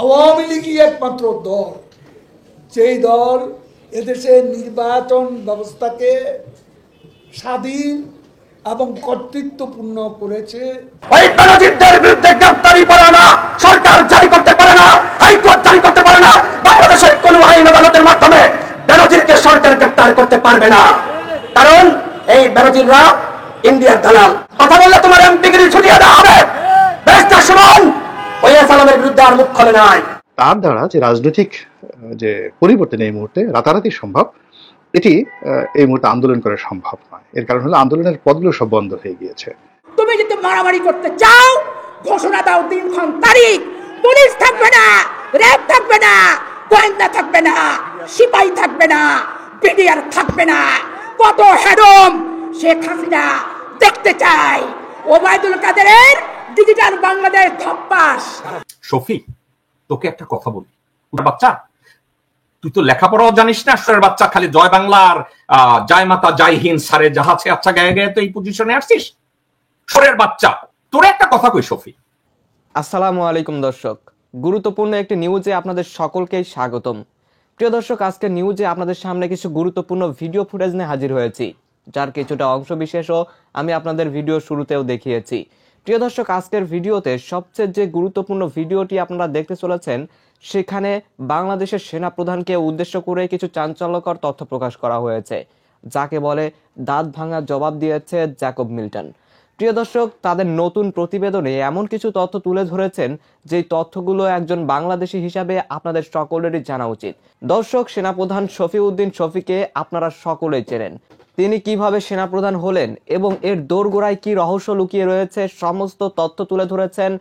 আওয়ামী লীগই একমাত্র দল, যেই দল এদেশের নির্বাচন ব্যবস্থাকে স্বাধীন এবং কর্তৃত্বপূর্ণ করেছে। ওই বেনজিরদের বিরুদ্ধে গ্রেফতারি পরোয়ানা সরকার জারি করতে পারে না, হাইকোর্ট জারি করতে পারে না। বাংলাদেশের কোন আইন আদালতের মাধ্যমে বেনজিরকে সরকার গ্রেফতার করতে পারবে না, কারণ এই বেনজিররা ইন্ডিয়ার দালাল। কথা বললে তোমার এমপিগিরি ছুটিয়ে দেওয়া হবে। ব্যারিস্টার সুমন ওই সালামের বিরুদ্ধে আর মুখ খোলে নাই। তার দ্বারা যে রাজনৈতিক যে পরিবর্তন এই মুহূর্তে রাতারাতি সম্ভব, এটি এই মুহূর্তে আন্দোলন করা সম্ভব নয়। এর কারণ হলো আন্দোলনের পদগুলো সব বন্ধ হয়ে গিয়েছে। তুমি যদি মারামারি করতে চাও, ঘোষণা দাও দিনক্ষণ তারিখ। পুলিশ থাকবে না, র্যাব থাকবে না, গোয়েন্দা থাকবে না, সিপাহী থাকবে না, বিডিআর থাকবে না। কত হেডম শেখ হাসিনা দেখতে চাই। ওবায়দুল কাদেরের ডিজিটাল বাংলাদেশ ধপ্পাস। শফি, তোকে একটা কথা বলি, বাচ্চা তুই তো লেখাপড়াও জানিস না, সুরের বাচ্চা খালি জয় বাংলার জয় মাতা জয় হিন্দ সারে জাহাজে আচ্ছা গায়ে গায়ে তো এই পজিশনে আসছিস। সুরের বাচ্চা, তোর একটা কথা কই শফি। আসসালামু আলাইকুম দর্শক, গুরুত্বপূর্ণ একটি নিউজে আপনাদের সকলকে স্বাগতম। প্রিয় দর্শক, আজকের নিউজে আপনাদের সামনে কিছু গুরুত্বপূর্ণ ভিডিও ফুটেজ নিয়ে হাজির হয়েছি, যার কিছুটা অংশ বিশেষও আমি আপনাদের ভিডিও শুরুতেও দেখিয়েছি। প্রিয় দর্শক, আজকের ভিডিওতে সবচেয়ে যে গুরুত্বপূর্ণ ভিডিওটি আপনারা দেখতে চলেছেন, সেখানে বাংলাদেশের সেনাপ্রধানকে উদ্দেশ্য করে কিছু চাঞ্চল্যকর তথ্য প্রকাশ করা হয়েছে, যাকে বলে দাঁত ভাঙার জবাব দিয়েছে জ্যাকব মিল্টন। প্রিয় দর্শক, তাদের নতুন প্রতিবেদনে এমন কিছু তথ্য তুলে ধরেছেন যে তথ্যগুলো একজন বাংলাদেশী হিসাবে আপনাদের সকলেরই জানা উচিত। দর্শক, সেনাপ্রধান শফিউদ্দিন শফিকে আপনারা সকলেই চেনেন। তিনি কিভাবে সেনাপ্রধান হলেন এবং এর দোরগোড়ায় কি রহস্য লুকিয়ে রয়েছে, সমস্ত তথ্য তুলে ধরেছেন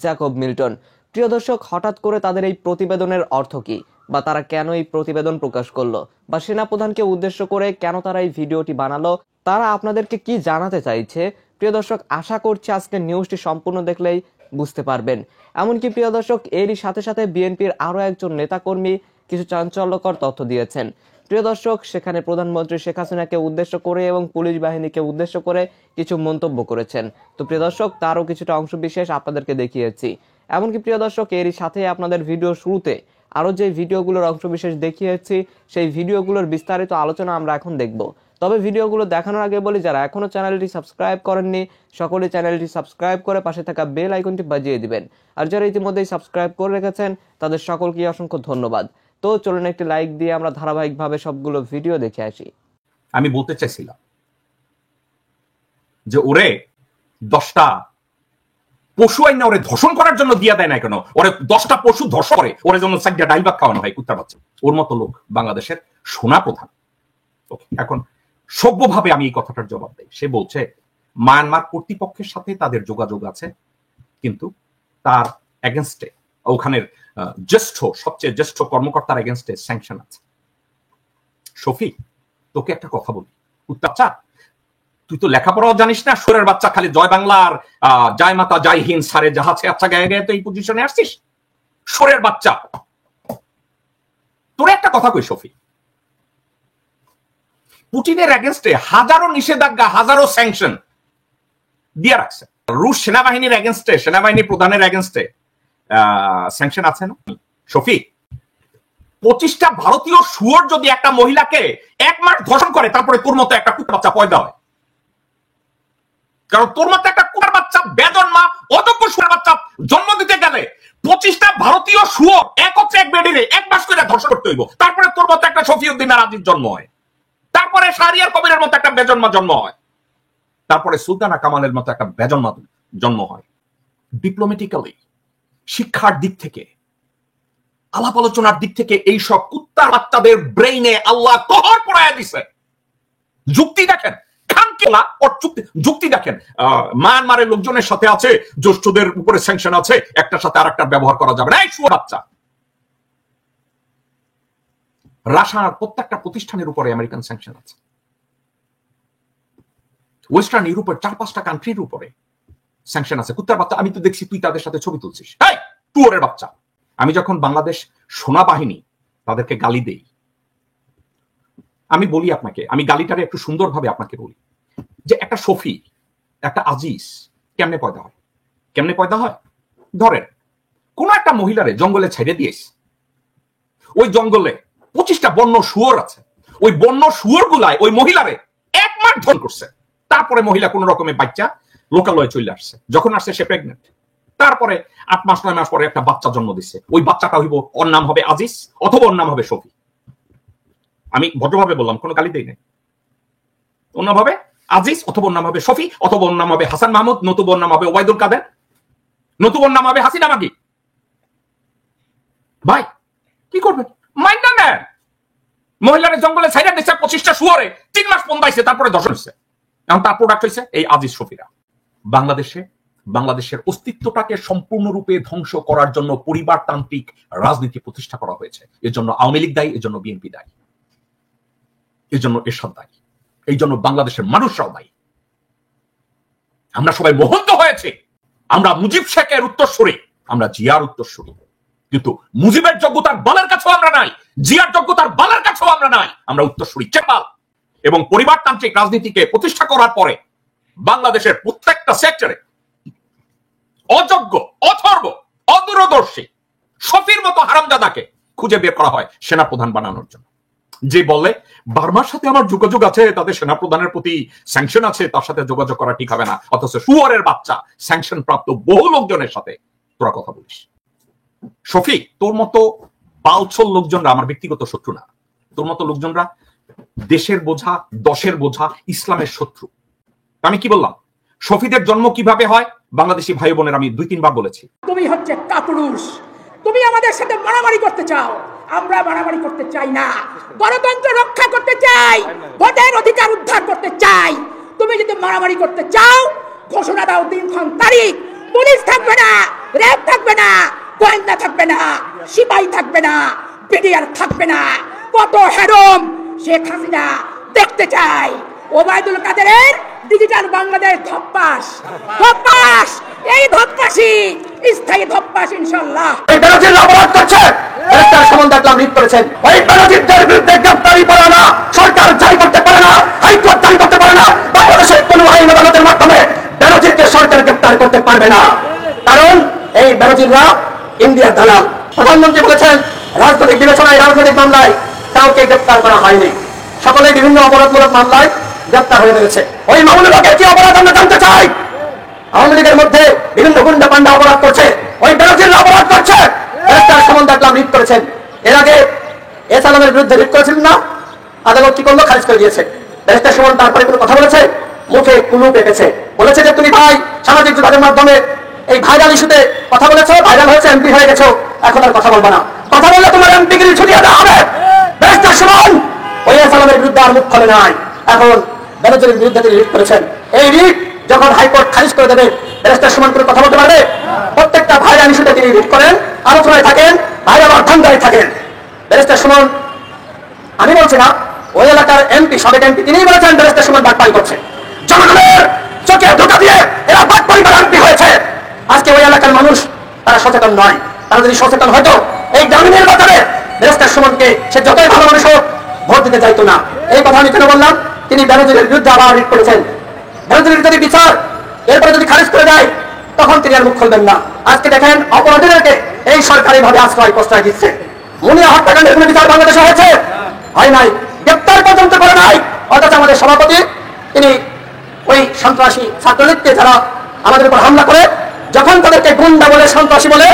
জ্যাকব মিল্টন। প্রিয় দর্শক, হঠাৎ করে তাদের এই প্রতিবেদনের অর্থ কি, বা তারা কেন এই প্রতিবেদন প্রকাশ করলো, বা সেনাপ্রধানকে উদ্দেশ্য করে কেন তারা এই ভিডিওটি বানালো, তারা আপনাদেরকে কি জানাতে চাইছে, প্রিয় দর্শক আশা করছি আজকের নিউজটি সম্পূর্ণ দেখলেই বুঝতে পারবেন। এমনকি প্রিয় দর্শক, এরই সাথে সাথে বিএনপির আরো একজন নেতাকর্মী কিছু চাঞ্চল্যকর তথ্য দিয়েছেন। প্রিয় দর্শক, সেখানে প্রধানমন্ত্রী শেখ হাসিনাকে উদ্দেশ্য করে এবং পুলিশ বাহিনীকে উদ্দেশ্য করে কিছু মন্তব্য করেছেন। তো প্রিয় দর্শক, তারও কিছুটা অংশ বিশেষ আপনাদেরকে দেখিয়েছি। এমনকি প্রিয় দর্শক, এরই সাথে আপনাদের ভিডিও শুরুতে আরো যে ভিডিওগুলোর অংশ বিশেষ দেখিয়েছি, সেই ভিডিওগুলোর বিস্তারিত আলোচনা আমরা এখন দেখব। তবে ভিডিওগুলো দেখানোর আগে বলি, যারা এখনো চ্যানেলটি সাবস্ক্রাইব করেননি, সকলে চ্যানেলটি সাবস্ক্রাইব করে পাশে থাকা বেল আইকনটি বাজিয়ে দিবেন। আর যারা ইতিমধ্যেই সাবস্ক্রাইব করে রেখেছেন, তাদের সকলকে অসংখ্য ধন্যবাদ। তো চলুন একটি লাইক দিয়ে আমরা ধারাবাহিকভাবে সবগুলো ভিডিও দেখে আসি। আমি বলতে চাইছিলাম যে ওরে 10টা পশু আইনা ওরে ধর্ষণ করার জন্য দিয়া দেয় না কেন? ওরে 10টা পশু ধর্ষণ করে ওরে জন্য সাইডটা ডাইভাগ খাওয়ানো হয় কুত্তার বাচ্চা। ওর মতো লোক বাংলাদেশের সোনা প্রধান। এখন সভ্যভাবে আমি এই কথাটার জবাব দেই। সে বলছে মায়ানমার কর্তৃপক্ষের সাথে তাদের যোগাযোগ আছে, কিন্তু তার এগেনস্টে ওখানের সবচেয়ে জ্যেষ্ঠ কর্মকর্তার এগেনস্টে স্যাংশন আছে। শফি, তোকে একটা কথা বলি, বাচ্চা তুই তো লেখাপড়াও জানিস না, সুরের বাচ্চা খালি জয় বাংলার জয় মাতা জয় হিন্দ সারে জাহাজে আচ্ছা গায়ে গায়ে তো এই পজিশনে আসছিস। সুরের বাচ্চা, তোর একটা কথা কই শফি, পুটিনের এগেনস্টে হাজারো নিষেধাজ্ঞা, হাজারো স্যাংশন দিয়ে রাখছে। রুশ সেনাবাহিনীর এগেনস্টে, সেনাবাহিনী প্রধানের এগেনস্টে স্যাংশন আছে না শফি? 25টা ভারতীয় শুয়োর যদি একটা মহিলাকে 1 মাস ধর্ষণ করে, তারপরে তোর মতো একটা কুকুর বাচ্চা পয়দা হয়। কারণ তোর মতো একটা কুকুর বাচ্চা বেজন্মা অযোগ্য শুয়োর বাচ্চা জন্ম দিতে গেলে 25টা ভারতীয় শুয়োর এক বেডিরে 1 মাস করে ধর্ষণ করতে হইব, তারপরে তোর মতো একটা শফিউদ্দিন আর আজিজ জন্ম হয়, তারপরে শাহরিয়ার কবিরের মতো একটা বেজন্মা জন্ম হয়, তারপরে সুলতানা কামালের মতো একটা বেজন্মা জন্ম হয়। ডিপ্লোম্যাটিক্যালি, শিক্ষার দিক থেকে, আলাপ আলোচনার দিক থেকে এইসব কুত্তার বাচ্চাদের ব্রেইনে আল্লাহ কহর পড়ায়া দিছে। যুক্তি দেখেন, খানকেলা ওর যুক্তি দেখেন। মায়ানমারের লোকজনের সাথে আছে, জ্যেষ্ঠদের উপরে স্যাংশন আছে, একটার সাথে আরেকটার ব্যবহার করা যাবে না। এই শুয়োর বাচ্চা। রাশিয়ার প্রত্যেকটা প্রতিষ্ঠানের উপরে আমেরিকান স্যাংশন আছে। ওয়েস্টার্ন ইউরোপের 4-5টা কান্ট্রির উপরে স্যাংশন আছে। কুত্তার বাচ্চা, আমি তো দেখছি তুই তাদের সাথে ছবি তুলছিস। এই শুয়োরের বাচ্চা। আমি যখন বাংলাদেশ সেনাবাহিনী তাদেরকে গালি দেই, আমি বলি আপনাকে, আমি গালিটারে একটু সুন্দরভাবে আপনাকে বলি যে একটা শফি, একটা আজিজ কেমনে পয়দা হয়? কেমনে পয়দা হয়? ধরেন কোন একটা মহিলারে জঙ্গলে ছেড়ে দিয়েছে, ওই জঙ্গলে 25টা বন্য শুয়োর আছে, ওই বন্য শুয়োর গুলায় ওই মহিলারে 1 মাস ধন করছে। তারপরে মহিলা কোন রকমের বাচ্চা লোকালয়ে চলে আসছে, যখন আসছে সে প্রেগনেন্ট। তারপরে 8 মাস 9 মাস পরে একটা বাচ্চা জন্ম দিচ্ছে। ওই বাচ্চাটা হইব, ওর নাম হবে আজিজ অথবা ওর নাম হবে শফি। আমি ভদ্রভাবে বললাম, কোনো গালি দেই নাই। ওর নাম হবে আজিজ অথবা ওর নাম হবে শফি অথবা ওর নাম হবে হাসান মাহমুদ, নতুবা ওর নাম হবে ওবায়দুল কাদের, নতুবা ওর নাম হবে হাসিনা মাগি। ভাই কি করবেন? মাইন্ডা নেন। মহিলার জঙ্গলে ছাইরা দিচ্ছে 25টা শুয়োরে, 3 মাস পন্দাইছে, তারপরে ধর্ষণ হচ্ছে। এখন তার প্রোডাক্ট হয়েছে এই আজিজ শফিরা। বাংলাদেশের অস্তিত্বটাকে সম্পূর্ণরূপে ধ্বংস করার জন্য পরিবারতান্ত্রিক রাজনীতি প্রতিষ্ঠা করা হয়েছে। এর জন্য আওয়ামী লীগ দায়ী, এর জন্য বিএনপি দায়ী, এর জন্য এরশাদ দায়ী, এই জন্য বাংলাদেশের মানুষরাও দায়ী। আমরা সবাই মোহিত হয়েছে। আমরা মুজিব শেখের উত্তরসূরি, আমরা জিয়ার উত্তরসূরি, কিন্তু মুজিবের যোগ্যতার বালের কাছেও আমরা নাই, জিয়ার যোগ্যতার বালের কাছেও আমরা নাই। আমরা উত্তরসূরি চেপাল। এবং পরিবারতান্ত্রিক রাজনীতিকে প্রতিষ্ঠা করার পরে বাংলাদেশের প্রত্যেকটা সেক্টরে অযোগ্য, অথর্ব, অদূরদর্শী শফির মতো হারামজাদাকে খুঁজে বের করা হয় সেনাপ্রধান বানানোর জন্য। যে বলে বার্মার সাথে আমার যোগাযোগ আছে, তাদের সেনাপ্রধানের প্রতি স্যাংশন আছে, তার সাথে যোগাযোগ করা ঠিক হবে না। অথচ শুয়োরের বাচ্চা স্যাংশন প্রাপ্ত বহু লোকজনের সাথে তোরা কথা বলিস। শফি, তোর মতো বালছল লোকজনরা আমার ব্যক্তিগত শত্রু না। তোর মতো লোকজনরা দেশের বোঝা, দশের বোঝা, ইসলামের শত্রু। আমি কি বললাম? শফিদের জন্ম কিভাবে হয় বাংলাদেশি ভাই বোনের আমি 2-3 বার বলেছি। তুমি হচ্ছে কাপুরুষ, তুমি আমাদের সাথে মারামারি করতে চাও, আমরা মারামারি করতে চাই না। গণতন্ত্র রক্ষা করতে চাই, ভোটের অধিকার উদ্ধার করতে চাই। তুমি যদি মারামারি করতে চাও, ঘোষণা দাও দিনক্ষণ তারিখ। পুলিশ থাকবে না, র্যাব থাকবে না, গোয়েন্দা থাকবে না, সিপাহী থাকবে না, বিডিআর থাকবে না। কত হেরম শেখ হাসিনা দেখতে চাই। ওবায়দুল কাদেরের ডিজিটাল বাংলাদেশ ধপ্পাস, ধপ্পাস, এই ধপ্পাসই স্থায়ী ধপ্পাস ইনশাআল্লাহ। এই বেনজির অপরাধ করছে, একটা সমন দেখলাম লিড করেছেন। ওই বেনজিরদের বিরুদ্ধে গ্রেফতারি পরোয়ানা সরকার জারি করতে পারে না, হাইকোর্ট জারি করতে পারে না। বাংলাদেশের কোন আইন আদালতের মাধ্যমে বেনজিরকে সরকার গ্রেফতার করতে পারবে না, কারণ এই বেনজিররা ইন্ডিয়ার দালাল। প্রধানমন্ত্রী বলেছেন রাজনৈতিক বিবেচনায়, রাজনৈতিক মামলায় কাউকে গ্রেফতার করা হয়নি, সকলে বিভিন্ন অপরাধমূলক মামলায় গ্রেফতার হয়ে রয়েছে। ওই মামলাকে কি অপরাধ আমরা জানতে চাই। আওয়ামী লীগের মধ্যে বিভিন্ন গুন্ডা পান্ডা অপরাধ করছে, ওই বেনজির অপরাধ করছে। গ্রেফতার সমন দেখলাম লিড করেছেন। এর আগে এসালামের বিরুদ্ধে লিড করেছিলেন না, আদালত কি করলো? খারিজ করে দিয়েছে। গ্রেফতার সমন তারপরে কোনো কথা বলেছে? মুখে কুলুপ এঁকেছে, বলেছে যে তুমি ভাই সামাজিক যোগাযোগের মাধ্যমে এই ভাইরাল ইস্যুতে কথা বলেছো, ভাইরাল হয়েছে, এমপি হয়ে গেছো, এখন আর কথা বলবে না। কথা বললে তোমার এমপিগিরি ছুটিয়ে দেওয়া হবে। গ্রেফতার সমন ওই এসালামের বিরুদ্ধে আর মুখ খোলে নাই, এখন বেনজিরের বিরুদ্ধে তিনি লিড করেছেন। এই লিড যখন হাইকোর্ট খারিজ করে দেবে, ব্যারিস্টার সুমন করে কথা বলতে পারবে? প্রত্যেকটা ভাইরাল ইস্যুতে তিনি লিড করেন, আলোচনায় থাকেন, ভাইরাল ধান্দায় থাকেন। ব্যারিস্টার সুমন, আমি বলছি না, ওই এলাকার এমপি, সাবেক এমপি, তিনিই বলেছেন ব্যারিস্টার সুমন বাটপাড়ি করছে। জনগণের চোখে ধোঁকা দিয়ে এরা বাটপাড়ি করে এমপি হয়েছে। আজকে ওই এলাকার মানুষ তারা সচেতন নয়। তারা যদি সচেতন হয়তো এই গ্রামীণ নির্বাচনে ব্যারিস্টার সুমনকে সে যতই ভালো মানুষ হোক ভোট দিতে চাইতো না। এই কথা আমি কেন বললাম? তিনি বেনজিরের বিরুদ্ধে আবার লিড করেছেন। বেনজিরের যদি বিচার এরপরে যদি খারিজ করে দেয়, তখন তিনি আর মুখ খুলবেন না। আজকে দেখেন অপরাধীদেরকে এই সরকারি ভাবে আশ্রয় প্রশ্রয় দিচ্ছে। মুনিয়া হত্যাকাণ্ডের কোনো বিচার বাংলাদেশে হয়েছে? হয় নাই, গ্রেপ্তার পর্যন্ত করে নাই। অথচ আমাদের সভাপতি তিনি ওই সন্ত্রাসী ছাত্রলীগকে যারা আমাদের উপর হামলা করে, যখন তাদেরকে গুন্ডা বলে, সন্ত্রাসী বলে,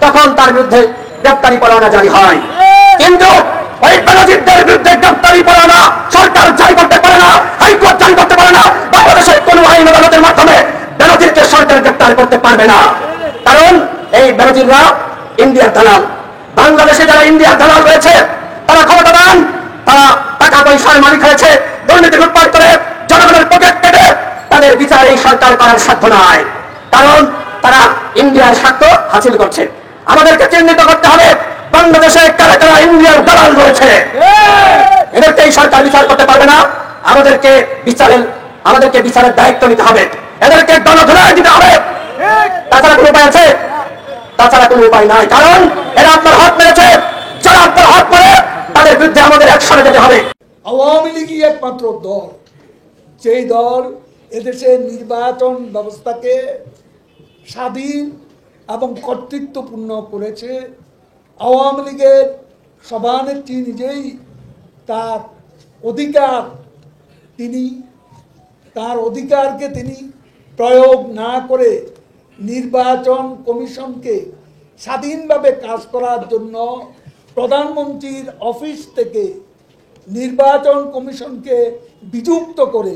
তখন তার বিরুদ্ধে গ্রেপ্তারি পরোয়ানা জারি হয়। কিন্তু ওই বেনজিরদের বিরুদ্ধে গ্রেপ্তারি পরোয়ানা সরকার জারি করতে পারে না, হাইকোর্ট জারি করতে পারে না। বাংলাদেশের কোন আইন আদালতের মাধ্যমে বেনজিরকে সরকার গ্রেপ্তার করতে পারবে না, কারণ এই বেনজিররা ইন্ডিয়ার দালাল। বাংলাদেশে যারা ইন্ডিয়ার দালাল রয়েছে তারা ক্ষমতাবান, তারা টাকা পয়সার মালিক হয়েছে, দুর্নীতি লুটপাট করে জনগণের পকেট কেটে তাদের বিচার এই সরকার করার সাধ্য নয়, কারণ তারা ইন্ডিয়ার স্বার্থ হাসিল করছে। আমাদেরকে চিহ্নিত করতে হবে বাংলাদেশে কারা কারা ইন্ডিয়ার দালাল রয়েছে। এদেরকে এই সরকার বিচার করতে পারবে না। আমাদেরকে বিচারের দায়িত্ব নিতে হবে, এদেরকে গণধোলাই দিতে হবে। তাছাড়া কোনো উপায় আছে? তাছাড়া কোনো উপায় নাই, কারণ এরা আপনার হাত মেরেছে। যারা আপনার হাত মেরে তাদের বিরুদ্ধে আমাদের একসাথে যেতে হবে। আওয়ামী লীগই একমাত্র দল, যেই দল এদেশের নির্বাচন ব্যবস্থাকে স্বাধীন এবং কর্তৃত্বপূর্ণ করেছে। আওয়ামী লীগের সভানেত্রী নিজেই তার অধিকারকে তিনি প্রয়োগ না করে নির্বাচন কমিশনকে স্বাধীনভাবে কাজ করার জন্য প্রধানমন্ত্রীর অফিস থেকে নির্বাচন কমিশনকে বিযুক্ত করে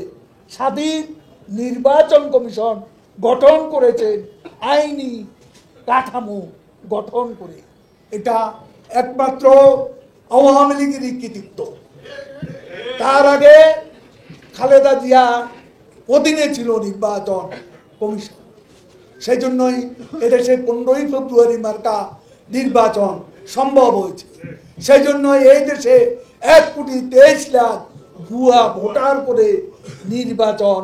স্বাধীন নির্বাচন কমিশন গঠন করেছেন, আইনি কাঠামো গঠন করে। এটা একমাত্র আওয়ামী লীগেরই কৃতিত্ব। তার আগে খালেদা জিয়া অধীনে ছিল নির্বাচন কমিশন, সেই জন্যই এদেশে 15ই ফেব্রুয়ারি মার্কা নির্বাচন সম্ভব হয়েছে। সেই জন্য এই দেশে 1,23,00,000 ভুয়া ভোটার করে নির্বাচন,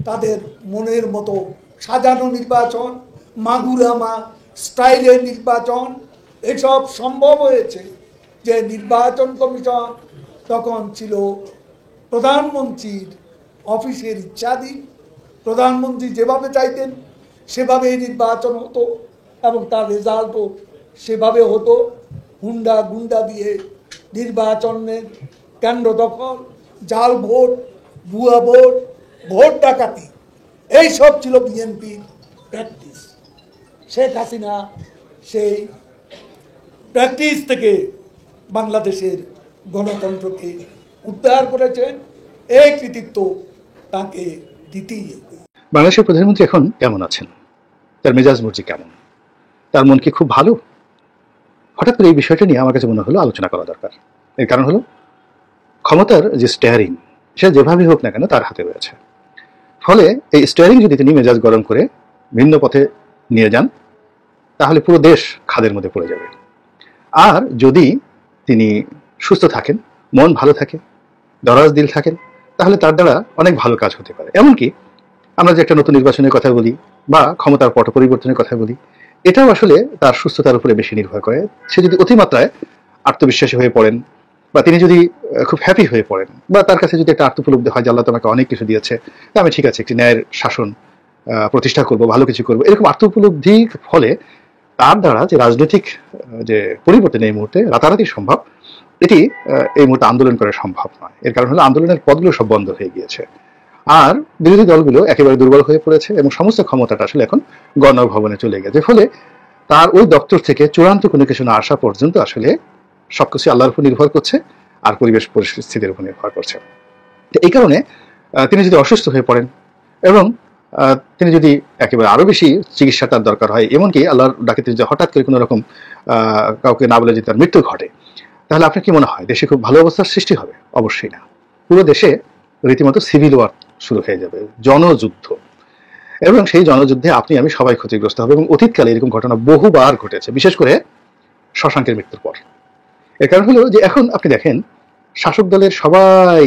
তাদের মনের মতো সাজানো নির্বাচন, মাগুরামা স্টাইলের নির্বাচন, এসব সম্ভব হয়েছে যে নির্বাচন কমিশন তখন ছিল প্রধানমন্ত্রীর অফিসের ইচ্ছাধীন। প্রধানমন্ত্রী যেভাবে চাইতেন সেভাবে নির্বাচন হতো এবং তার রেজাল্টও সেভাবে হতো। হুন্ডা গুন্ডা দিয়ে নির্বাচনের কেন্দ্র দখল, জাল ভোট, ভুয়া ভোট, ভোট ডাকাতি, এইসব ছিল বিএনপির প্র্যাকটিস। শেখ হাসিনা সেই প্র্যাকটিস থেকে বাংলাদেশের গণতন্ত্রকে উদ্ধার করেছেন। এই কৃতিত্ব তাকে দিতেই হবে। বাংলাদেশের প্রধানমন্ত্রী এখন কেমন আছেন? তার মেজাজ মর্জি কেমন? তার মন কি খুব ভালো? হঠাৎ করে এই বিষয়টা নিয়ে আমার কাছে মনে হলো আলোচনা করা দরকার। এর কারণ হলো ক্ষমতার যে স্টিয়ারিং, সে যেভাবেই হোক না কেন তার হাতে রয়েছে। ফলে এই স্টিয়ারিং যদি তিনি মেজাজ গরম করে ভিন্ন পথে নিয়ে যান, তাহলে পুরো দেশ খাদের মধ্যে পড়ে যাবে। আর যদি তিনি সুস্থ থাকেন, মন ভালো থাকে, দরাজ দিল থাকেন, তাহলে তার দ্বারা অনেক ভালো কাজ হতে পারে। এমনকি আমরা যে একটা নতুন নির্বাচনের কথা বলি বা ক্ষমতার পট পরিবর্তনের কথা বলি, এটাও আসলে তার সুস্থতার উপরে বেশি নির্ভর করে। সে যদি অতিমাত্রায় আত্মবিশ্বাসী হয়ে পড়েন বা তিনি যদি খুব হ্যাপি হয়ে পড়েন বা তার কাছে যদি একটা আত্মোপলব্ধি হয় যে আল্লাহ তোমাকে অনেক কিছু দিয়েছে, আমি ঠিক আছে একটি ন্যায়ের শাসন প্রতিষ্ঠা করব, ভালো কিছু করবো, এরকম আত্মোপলব্ধির ফলে তার দ্বারা যে রাজনৈতিক যে পরিবর্তন এই মুহূর্তে রাতারাতি সম্ভব, এটি এই মুহূর্তে আন্দোলন করা সম্ভব নয়। এর কারণ হলো আন্দোলনের পথগুলো সব বন্ধ হয়ে গিয়েছে, আর বিরোধী দলগুলো একেবারে দুর্বল হয়ে পড়েছে এবং সমস্ত ক্ষমতাটা আসলে এখন গণভবনে চলে গেছে। ফলে তার ওই দপ্তর থেকে চূড়ান্ত কোনো কিছু না আসা পর্যন্ত আসলে সবকিছু আল্লাহর উপর নির্ভর করছে আর পরিবেশ পরিস্থিতির উপর নির্ভর করছে। এই কারণে তিনি যদি অসুস্থ হয়ে পড়েন এবং তিনি যদি একেবারে আরো বেশি চিকিৎসা তার দরকার হয়, এমনকি আল্লাহর ডাকিতে যদি হঠাৎ করে কোনো রকম কাউকে না বলে যদি তার মৃত্যু ঘটে, তাহলে আপনার কি মনে হয় দেশে খুব ভালো অবস্থার সৃষ্টি হবে? অবশ্যই না। পুরো দেশে রীতিমতো সিভিল ওয়ার শুরু হয়ে যাবে, জনযুদ্ধ। এবং সেই জনযুদ্ধে আপনি আমি সবাই ক্ষতিগ্রস্ত হবে এবং অতীতকালে এরকম ঘটনা বহুবার ঘটেছে, বিশেষ করে শশাঙ্কের মৃত্যুর পর। এর কারণ হলো যে এখন আপনি দেখেন শাসক দলের সবাই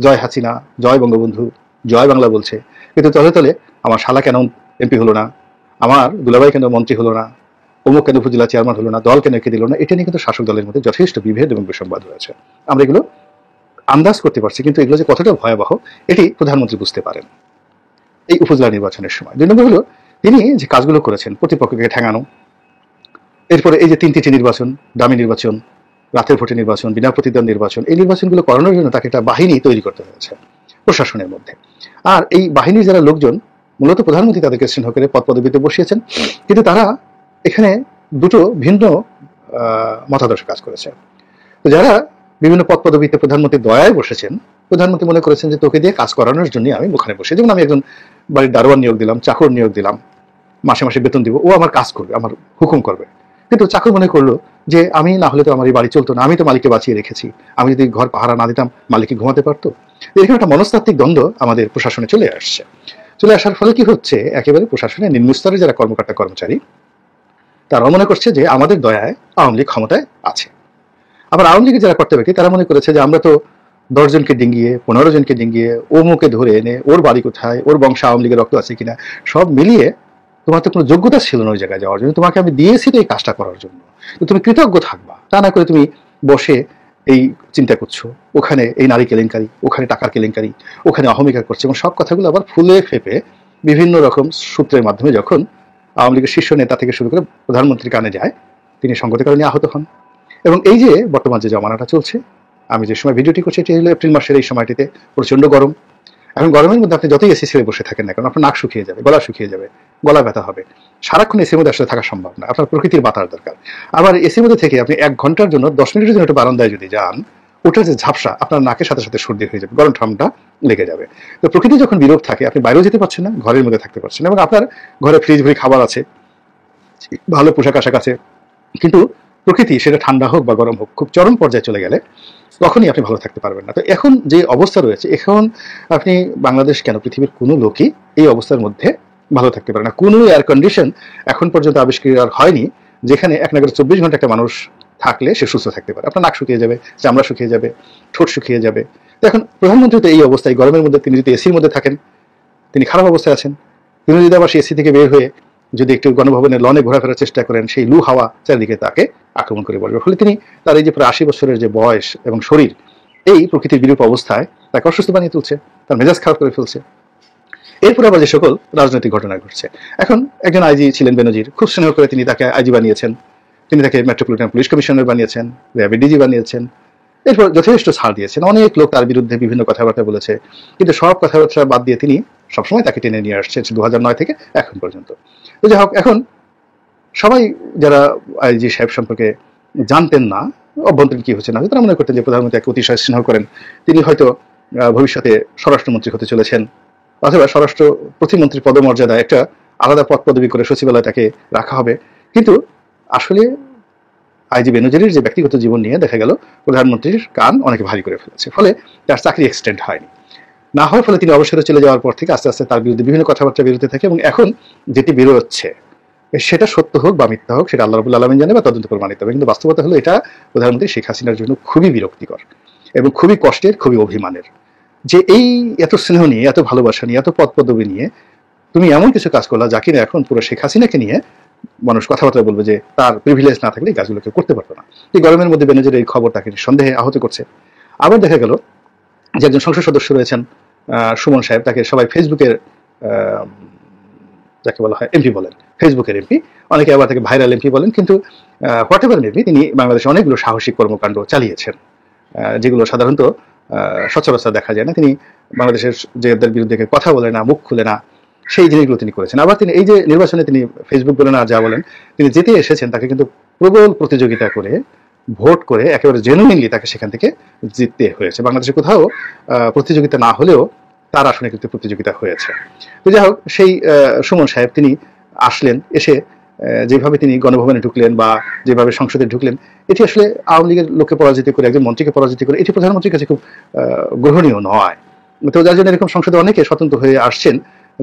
জয় হাসিনা, জয় বঙ্গবন্ধু, জয় বাংলা বলছে, কিন্তু তলে তলে আমার শালা কেন এমপি হলো না, আমার দুলাভাই কেন মন্ত্রী হলো না, অমুক কেন উপজেলা চেয়ারম্যান হলো না, দল কেন একে দিল না, এটা নিয়ে কিন্তু শাসক দলের মধ্যে যথেষ্ট বিভেদ এবং বিসংবাদ রয়েছে। আমরা এগুলো আন্দাজ করতে পারছি, কিন্তু এগুলো যে কতটা ভয়াবহ এটি প্রধানমন্ত্রী বুঝতে পারেন এই উপজেলা নির্বাচনের সময়। 2 নম্বর হলো তিনি যে কাজগুলো করেছেন, প্রতিপক্ষকে ঠেঙানো, এরপরে এই যে 3টি নির্বাচন, দামি নির্বাচন, রাতের ভোটে নির্বাচন, বিনা প্রতিদ্বন্দ্বী নির্বাচন, এই নির্বাচনগুলো করানোর জন্য তাকে একটা বাহিনী তৈরি করতে হয়েছে প্রশাসনের মধ্যে। আর এই বাহিনীর যারা লোকজন, মূলত প্রধানমন্ত্রী তাদেরকে স্নেহ করে পদ পদবিতে বসিয়েছেন, কিন্তু তারা এখানে দুটো ভিন্ন মতাদর্শে কাজ করেছে। তো যারা বিভিন্ন পদ পদবিতে প্রধানমন্ত্রীর দয়ায় বসেছেন, প্রধানমন্ত্রী মনে করেছেন যে তোকে দিয়ে কাজ করানোর জন্য আমি ওখানে বসে, যেমন আমি একজন বাড়ির দারোয়ান নিয়োগ দিলাম, চাকর নিয়োগ দিলাম, মাসে মাসে বেতন দিব, ও আমার কাজ করবে, আমার হুকুম করবে। কিন্তু চাকর মনে করলো যে আমি না হলে তো আমার এই বাড়ি চলতো না, আমি তো মালিককে বাঁচিয়ে রেখেছি, আমি যদি ঘর পাহারা না দিতাম মালিককে ঘুমাতে পারতো। এরকম একটা মনস্তাত্ত্বিক দ্বন্দ্ব আমাদের প্রশাসনে চলে আসছে। চলে আসার ফলে কি হচ্ছে, একেবারে প্রশাসনের নিম্নস্তরে যারা কর্মকর্তা কর্মচারী, তারাও মনে করছে যে আমাদের দয়ায় আওয়ামী লীগ ক্ষমতায় আছে। আবার আওয়ামী লীগের যারা কর্তা ব্যক্তি, তারা মনে করেছে যে আমরা তো 10 জনকে ডিঙ্গিয়ে 15 জনকে ডিঙ্গিয়ে ও মুখে ধরে এনে ওর বাড়ি কোথায়, ওর বংশ আওয়ামী লীগের রক্ত আছে কিনা সব মিলিয়ে তোমার তো কোনো যোগ্যতা ছিল না ওই জায়গায় যাওয়ার জন্য, তোমাকে আমি দিয়েছি তো এই কাজটা করার জন্য, তো তুমি কৃতজ্ঞ থাকবা। তা না করে তুমি বসে এই চিন্তা করছো, ওখানে এই নারী কেলেঙ্কারি, ওখানে টাকার কেলেঙ্কারি, ওখানে অহমিকা করছে, এবং সব কথাগুলো আবার ফুলে ফেপে বিভিন্ন রকম সূত্রের মাধ্যমে যখন আওয়ামী লীগের শীর্ষ নেতা থেকে শুরু করে প্রধানমন্ত্রীর কানে যায়, তিনি সংগতের কারণে আহত হন। এবং এই যে বর্তমান যে জমানাটা চলছে, আমি যে সময় ভিডিওটি করছি এটি হলো এপ্রিল মাসের এই সময়টিতে প্রচন্ড গরম। এখন গরমের মধ্যে আপনি যতই এসি ছেড়ে বসে থাকেন না কারণ আপনার নাক শুকিয়ে যাবে, গলা শুকিয়ে যাবে, গলা ব্যথা হবে, সারাক্ষণ এসির মধ্যে আসলে থাকা সম্ভব না, আপনার প্রকৃতির বাতাস দরকার। আবার এসির মধ্যে থেকে আপনি 1 ঘন্টার জন্য 10 মিনিটের জন্য একটু বারান্দায় যদি যান, ওটার যে ঝাপসা আপনার নাকের সাথে সাথে সর্দি হয়ে যাবে, গরম ঠান্ডা লেগে যাবে। তো প্রকৃতি যখন বিরূপ থাকে, আপনি বাইরেও যেতে পারছেন না, ঘরের মধ্যে থাকতে পারছেন না, এবং আপনার ঘরে ফ্রিজ ভরি খাবার আছে, ভালো পোশাক আশাক আছে, কিন্তু প্রকৃতি সেটা ঠান্ডা হোক বা গরম হোক খুব চরম পর্যায়ে চলে গেলে তখনই আপনি ভালো থাকতে পারবেন না। তো এখন যে অবস্থা রয়েছে, এখন আপনি বাংলাদেশ কেন পৃথিবীর কোনো লোকই এই অবস্থার মধ্যে ভালো থাকতে পারে না। কোনো এয়ার কন্ডিশন এখন পর্যন্ত আবিষ্কার হয়নি যেখানে এক নাগারে 24 ঘন্টা একটা মানুষ থাকলে সে সুস্থ থাকতে পারে। আপনার নাক শুকিয়ে যাবে, চামড়া শুকিয়ে যাবে, ঠোঁট শুকিয়ে যাবে। তো এখন প্রধানমন্ত্রী তো এই অবস্থায় গরমের মধ্যে, তিনি যদি এসির মধ্যে থাকেন, তিনি খারাপ অবস্থায় আছেন। তিনি যদি আবার সেই এসি থেকে বের হয়ে যদি একটু গণভবনের লনে ঘোরাফেরার চেষ্টা করেন, সেই লু হাওয়া চারিদিকে তাকে আক্রমণ করে বলবে। ফলে তিনি তার এই যে প্রায় 80 বছরের যে বয়স এবং শরীর, এই প্রকৃতির বিরূপ অবস্থায় তাকে অসুস্থ বানিয়ে তুলছে, তার মেজাজ খারাপ করে ফেলছে। এরপর আবার যে সকল রাজনৈতিক ঘটনা ঘটছে, এখন একজন আইজি ছিলেন বেনজির, খুব স্নেহ করে তিনি তাকে আইজি বানিয়েছেন, তিনি তাকে মেট্রোপলিটন পুলিশ কমিশনার বানিয়েছেন, র্যাবের ডিজি বানিয়েছেন, এরপর যথেষ্ট ছাড় দিয়েছেন। অনেক লোক তার বিরুদ্ধে বিভিন্ন কথাবার্তা বলেছে, কিন্তু সব কথাবার্তা বাদ দিয়ে তিনি সবসময় তাকে টেনে নিয়ে আসছেন 2009 থেকে এখন পর্যন্ত। তো যাই হোক, এখন সবাই যারা আইজি সাহেব সম্পর্কে জানতেন না অভ্যন্তরীণ কি হচ্ছে না, তারা মনে করতেন যে প্রধানমন্ত্রী তাকে অতিশয় স্নেহ করেন, তিনি হয়তো ভবিষ্যতে স্বরাষ্ট্রমন্ত্রী হতে চলেছেন, অথবা স্বরাষ্ট্র প্রতিমন্ত্রীর পদমর্যাদা একটা আলাদা পদ পদবি করে সচিবালয়ে তাকে রাখা হবে। কিন্তু আসলে আইজি বেনজিরের যে ব্যক্তিগত জীবন নিয়ে দেখা গেল প্রধানমন্ত্রীর কান অনেকে ভারী করে ফেলেছে, ফলে তার চাকরি এক্সটেন্ড হয়নি। না হওয়ার ফলে তিনি অবসরে চলে যাওয়ার পর থেকে আস্তে আস্তে তার বিরুদ্ধে বিভিন্ন কথাবার্তা বেরোতে থাকে, এবং এখন যেটি বেরোচ্ছে সেটা সত্য হোক বা মিথ্যা হোক সেটা আল্লাহ রাব্বুল আলামিন জানে বা তদন্ত প্রমাণিত হবে। কিন্তু বাস্তবতা হলো এটা প্রধানমন্ত্রী শেখ হাসিনার জন্য খুবই বিরক্তিকর এবং খুবই কষ্টের, খুবই অভিমানের, যে এই এত স্নেহ নিয়ে, এত ভালোবাসা নিয়ে, এত পদ পদবি নিয়ে তুমি এমন কিছু কাজ করলা যা কিনা এখন পুরো শেখ হাসিনাকে নিয়ে মানুষ কথাবার্তা বলবে যে তার প্রিভিলেজ না থাকলে এই কাজগুলোকে করতে পারতো না। এই গরমের মধ্যে বেনজিরের এই খবর তাকে সন্দেহে আহত করছে। আবার দেখা গেল যে একজন সংসদ সদস্য রয়েছেন সুমন সাহেব, তাকে সবাই ফেসবুকের যাকে বলা হয় এমপি বলেন, ফেসবুকের এমপি, অনেকে আবার তাকে ভাইরাল এমপি বলেন, কিন্তু হোয়াট এভার মেবি তিনি বাংলাদেশে অনেকগুলো সাহসিক কর্মকাণ্ড চালিয়েছেন যেগুলো সাধারণত সচরাচর দেখা যায় না। তিনি বাংলাদেশের যে এদের বিরুদ্ধে কথা বলে না, মুখ খুলে না, সেই জিনিসগুলো তিনি করেছেন। আবার তিনি এই যে নির্বাচনে তিনি ফেসবুক বলেন আর যা বলেন, তিনি যেতে এসেছেন তাকে কিন্তু প্রবল প্রতিযোগিতা করে ভোট করে একেবারে জেনুইনলি তাকে সেখান থেকে জিততে হয়েছে। বাংলাদেশে কোথাও প্রতিযোগিতা না হলেও তার আসনে কিন্তু প্রতিযোগিতা হয়েছে। তো যাই হোক, সেই সুমন সাহেব তিনি আসলেন, এসে যেভাবে তিনি গণভবনে ঢুকলেন বা যেভাবে সংসদে ঢুকলেন, এটি আসলে আওয়ামী লীগের লোককে পরাজিত করে, একজন মন্ত্রীকে পরাজিত করে, এটি প্রধানমন্ত্রীর কাছে খুব গ্রহণীয় নয়। তো যার জন্য এরকম সংসদে অনেকে স্বতন্ত্র হয়ে আসছেন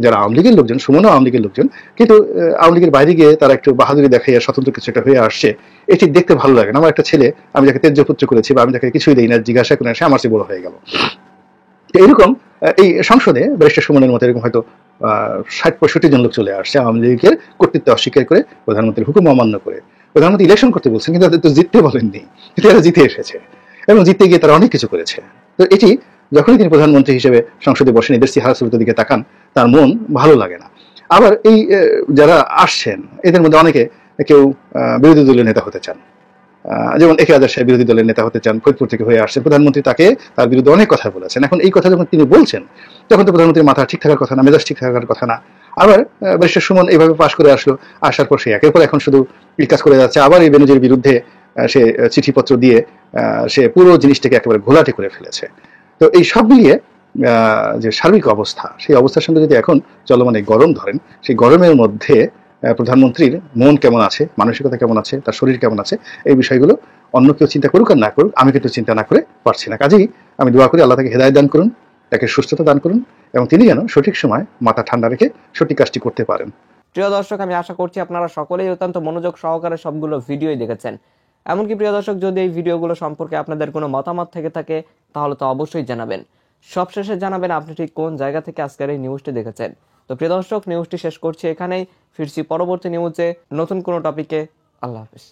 যারা আওয়ামী লীগের লোকজন, সুমনও আওয়ামী লীগের লোকজন, কিন্তু আওয়ামী লীগের বাইরে গিয়ে তারা একটু বাহাদুরি দেখাইয়া স্বতন্ত্র কিছু একটা হয়ে আসছে, এটি দেখতে ভালো লাগে না। আমার একটা ছেলে, আমি যাকে তেজ্যপুত্র করেছি বা আমি যাকে কিছুই দেই না, জিজ্ঞাসা করে সে আমার চেয়ে বড় হয়ে গেল। এরকম এই সংসদে ব্যারিস্টার সুমনের মতো এরকম হয়তো 60-65 জন লোক চলে আসছে আওয়ামী লীগের কর্তৃত্ব অস্বীকার করে, প্রধানমন্ত্রীর হুকুম অমান্য করে। প্রধানমন্ত্রী ইলেকশন করতে বলছেন, কিন্তু তাদের তো জিততে বলেননি, কিন্তু এরা জিতে এসেছে এবং জিততে গিয়ে তারা অনেক কিছু করেছে। তো এটি যখনই তিনি প্রধানমন্ত্রী হিসেবে সংসদে বসেন, এদের চেহারা সুরতের দিকে তাকান, তার মন ভালো লাগে না। আবার এই যারা আসছেন এদের মধ্যে অনেকে কেউ বিরোধী দলীয় নেতা হতে চান, যেমন একে আজাদ সাহেব বিরোধী দলের নেতা হতে চান, ফরিদপুর থেকে হয়ে আসছেন। প্রধানমন্ত্রী তাকে তার বিরুদ্ধে অনেক কথা বলেছেন। এখন এই কথা যখন তিনি বলছেন তখন তো প্রধানমন্ত্রীর মাথা ঠিক থাকার কথা না, মেজাজ ঠিক থাকার কথা না। আবার ব্যারিস্টার সুমন এইভাবে পাশ করে আসলো, আসার পর সে একের পর এখন শুধু কাজ করে যাচ্ছে। আবার এই বেনজির বিরুদ্ধে সে চিঠিপত্র দিয়ে সে পুরো জিনিসটাকে একেবারে ঘোলাটে করে ফেলেছে। তো এই সব মিলিয়ে যে সার্বিক অবস্থা, সেই অবস্থার সঙ্গে যদি এখন চলমান এই গরম ধরেন, সেই গরমের মধ্যে প্রধানমন্ত্রীর মন কেমন আছে, মানসিকতা কেমন আছে, তার শরীর কেমন আছে, এই বিষয়গুলো অন্য কেউ চিন্তা করুক আর না করুক, আমি কিন্তু চিন্তা না করে পারছি না। কাজেই আমি দোয়া করি আল্লাহ তাকে হেদায়েত দান করুন, তাকে সুস্থতা দান করুন, এবং তিনি যেন সঠিক সময় মাথা ঠান্ডা রেখে সঠিক কাজটি করতে পারেন। প্রিয় দর্শক, আমি আশা করছি আপনারা সকলেই অত্যন্ত মনোযোগ সহকারে সবগুলো ভিডিওই দেখেছেন। এমনকি প্রিয় দর্শক, যদি এই ভিডিওগুলো সম্পর্কে আপনাদের কোনো মতামত থেকে থাকে তাহলে তো অবশ্যই জানাবেন। সবশেষে জানাবেন আপনি ঠিক কোন জায়গা থেকে আজকের এই নিউজটি দেখেছেন। তো প্রিয় দর্শক, নিউজটি শেষ করছি এখানেই, ফিরছি পরবর্তী নিউজে নতুন কোনো টপিকে। আল্লাহ হাফেজ।